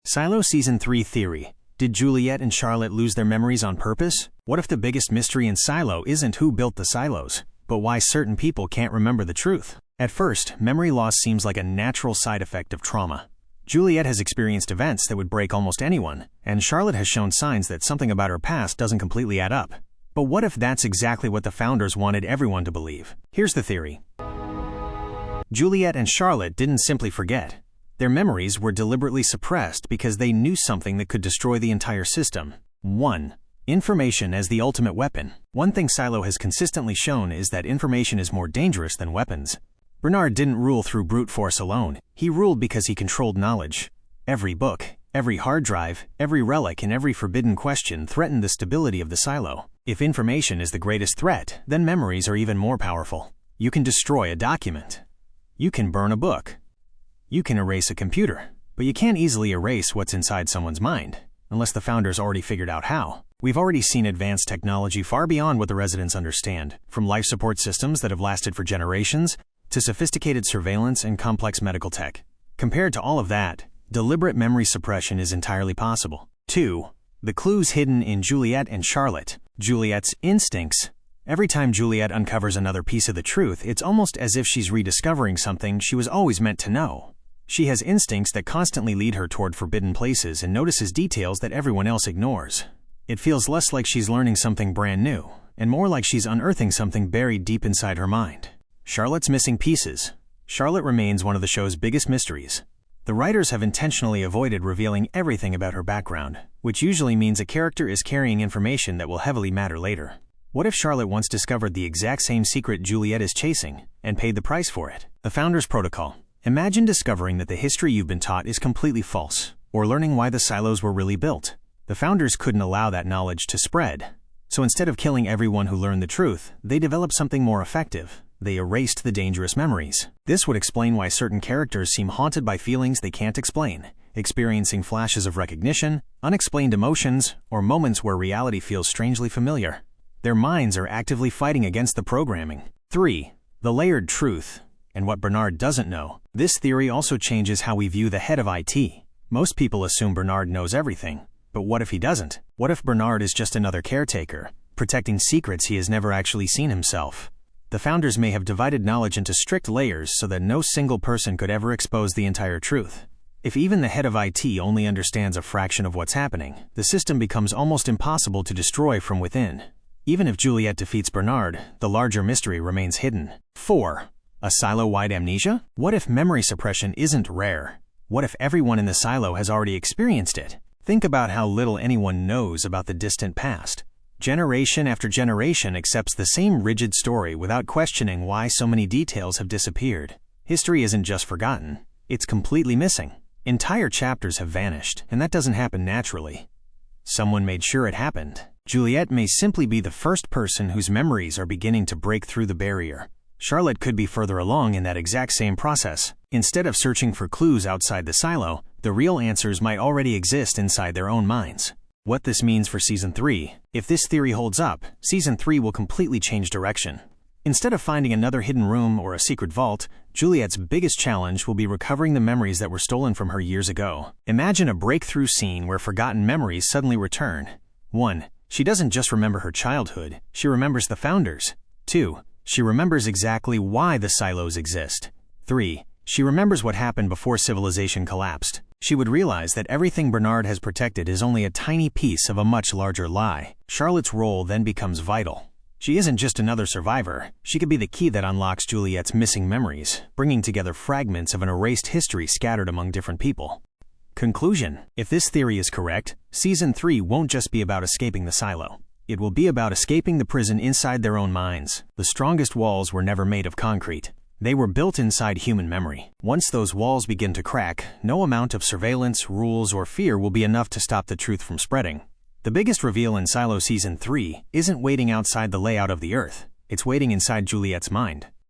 Silo Season 3 Theory. Did Juliette and Charlotte lose their memories on purpose? What if the biggest mystery in Silo isn't who built the silos, but why certain people can't remember the truth? At first, memory loss seems like a natural side effect of trauma. Juliette has experienced events that would break almost anyone, and Charlotte has shown signs that something about her past doesn't completely add up. But what if that's exactly what the founders wanted everyone to believe? Here's the theory. Juliette and Charlotte didn't simply forget. Their memories were deliberately suppressed because they knew something that could destroy the entire system. 1. Information as the ultimate weapon. One thing Silo has consistently shown is that information is more dangerous than weapons. Bernard didn't rule through brute force alone. He ruled because he controlled knowledge. Every book, every hard drive, every relic, and every forbidden question threatened the stability of the silo. If information is the greatest threat, then memories are even more powerful. You can destroy a document. You can burn a book. You can erase a computer. But you can't easily erase what's inside someone's mind, unless the founders already figured out how. We've already seen advanced technology far beyond what the residents understand, from life support systems that have lasted for generations to sophisticated surveillance and complex medical tech. Compared to all of that, deliberate memory suppression is entirely possible. 2. The clues hidden in Juliette and Charlotte. Juliette's instincts. Every time Juliette uncovers another piece of the truth, it's almost as if she's rediscovering something she was always meant to know. She has instincts that constantly lead her toward forbidden places and notices details that everyone else ignores. It feels less like she's learning something brand new, and more like she's unearthing something buried deep inside her mind. Charlotte's missing pieces. Charlotte remains one of the show's biggest mysteries. The writers have intentionally avoided revealing everything about her background, which usually means a character is carrying information that will heavily matter later. What if Charlotte once discovered the exact same secret Juliette is chasing and paid the price for it? The Founders Protocol. Imagine discovering that the history you've been taught is completely false, or learning why the silos were really built. The founders couldn't allow that knowledge to spread. So instead of killing everyone who learned the truth, they developed something more effective. They erased the dangerous memories. This would explain why certain characters seem haunted by feelings they can't explain, experiencing flashes of recognition, unexplained emotions, or moments where reality feels strangely familiar. Their minds are actively fighting against the programming. 3. The layered truth. And what Bernard doesn't know. This theory also changes how we view the head of IT. Most people assume Bernard knows everything. But what if he doesn't? What if Bernard is just another caretaker, protecting secrets he has never actually seen himself? The founders may have divided knowledge into strict layers so that no single person could ever expose the entire truth. If even the head of IT only understands a fraction of what's happening, the system becomes almost impossible to destroy from within. Even if Juliette defeats Bernard, the larger mystery remains hidden. 4. A silo-wide amnesia? What if memory suppression isn't rare? What if everyone in the silo has already experienced it? Think about how little anyone knows about the distant past. Generation after generation accepts the same rigid story without questioning why so many details have disappeared. History isn't just forgotten, it's completely missing. Entire chapters have vanished, and that doesn't happen naturally. Someone made sure it happened. Juliette may simply be the first person whose memories are beginning to break through the barrier. Charlotte could be further along in that exact same process. Instead of searching for clues outside the silo, the real answers might already exist inside their own minds. What this means for Season 3. If this theory holds up, Season 3 will completely change direction. Instead of finding another hidden room or a secret vault, Juliette's biggest challenge will be recovering the memories that were stolen from her years ago. Imagine a breakthrough scene where forgotten memories suddenly return. 1. She doesn't just remember her childhood, she remembers the founders. 2. She remembers exactly why the silos exist. 3. She remembers what happened before civilization collapsed. She would realize that everything Bernard has protected is only a tiny piece of a much larger lie. Charlotte's role then becomes vital. She isn't just another survivor. She could be the key that unlocks Juliette's missing memories, bringing together fragments of an erased history scattered among different people. Conclusion. If this theory is correct, Season 3 won't just be about escaping the silo. It will be about escaping the prison inside their own minds. The strongest walls were never made of concrete. They were built inside human memory. Once those walls begin to crack, no amount of surveillance, rules, or fear will be enough to stop the truth from spreading. The biggest reveal in Silo Season 3 isn't waiting outside the layout of the Earth. It's waiting inside Juliette's mind.